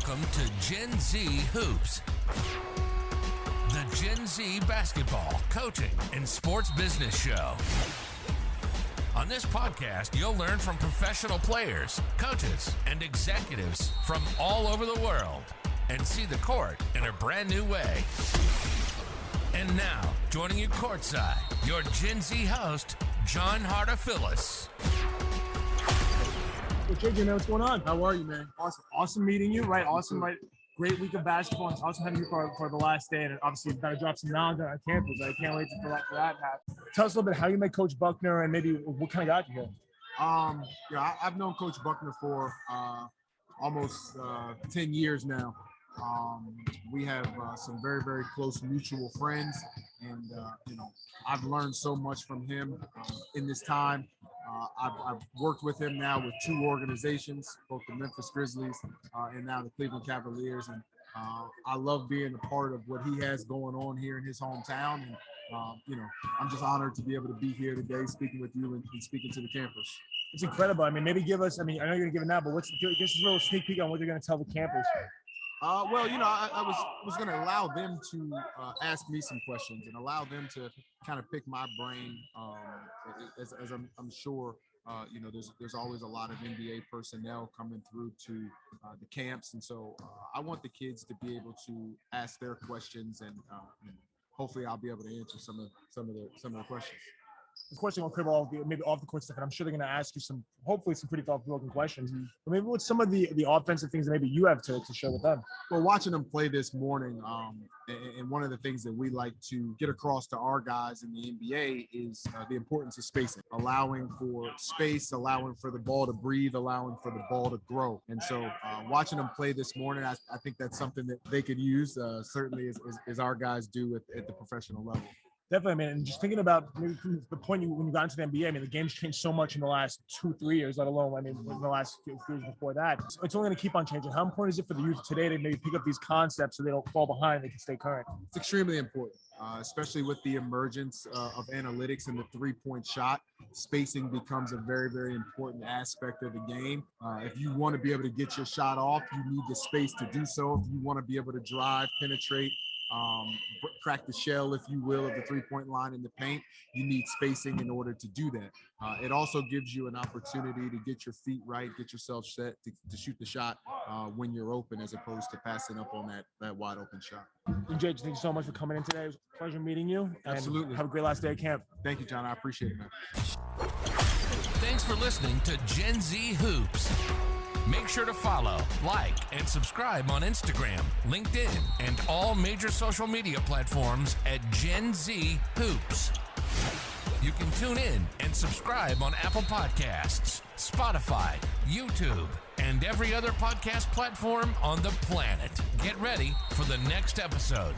Welcome to Gen Z Hoops, the Gen Z basketball, coaching, and sports business show. On this podcast, you'll learn from professional players, coaches, and executives from all over the world and see the court in a brand new way. And now, joining you courtside, your Gen Z host, John Hartofilis. Hey, JJ, man, what's going on? How are you, man? Awesome meeting you, right? Awesome, right? Great week of basketball. It's awesome having you for the last day, and obviously you've got to drop some knowledge on campus. I can't wait for that to happen. Tell us a little bit how you met Coach Buckner and maybe what kind of got you here. I've known Coach Buckner for almost 10 years now. We have some very, very close mutual friends, and I've learned so much from him in this time. I've worked with him now with two organizations, both the Memphis Grizzlies and now the Cleveland Cavaliers, and I love being a part of what he has going on here in his hometown. And I'm just honored to be able to be here today, speaking with you and speaking to the campus. It's incredible. I mean, maybe give us. I know you're gonna give it now, but give us a little sneak peek on what you're gonna tell the campus. I was going to allow them to ask me some questions and allow them to kind of pick my brain. As I'm sure, there's always a lot of NBA personnel coming through to the camps, and so I want the kids to be able to ask their questions, and hopefully I'll be able to answer some of the questions. Of course, they won't cover all maybe off the court stuff, and I'm sure they're going to ask you hopefully some pretty thought-provoking questions. But maybe what's some of the offensive things that maybe you have to share with them? Well, watching them play this morning, and one of the things that we like to get across to our guys in the NBA is the importance of spacing, allowing for space, allowing for the ball to breathe, allowing for the ball to grow. And so watching them play this morning, I think that's something that they could use, certainly as our guys do at the professional level. Definitely, man. And just thinking about maybe from the point when you got into the NBA, the game's changed so much in the last 2-3 years, let alone, in the last few years before that. It's only going to keep on changing. How important is it for the youth today to maybe pick up these concepts so they don't fall behind, they can stay current? It's extremely important, especially with the emergence of analytics and the three-point shot. Spacing becomes a very, very important aspect of the game. If you want to be able to get your shot off, you need the space to do so. If you want to be able to drive, penetrate, crack the shell, if you will, of the three-point line in the paint, you need spacing in order to do that. It also gives you an opportunity to get your feet right, get yourself set to shoot the shot when you're open, as opposed to passing up on that wide open shot. And Jay, thank you so much for coming in today. It was a pleasure meeting you. Absolutely. Have a great last day at camp. Thank you, John. I appreciate it, man. Thanks for listening to Gen Z Hoops. Make sure to follow, like, and subscribe on Instagram, LinkedIn, and all major social media platforms at Gen Z Hoops. You can tune in and subscribe on Apple Podcasts, Spotify, YouTube, and every other podcast platform on the planet. Get ready for the next episode.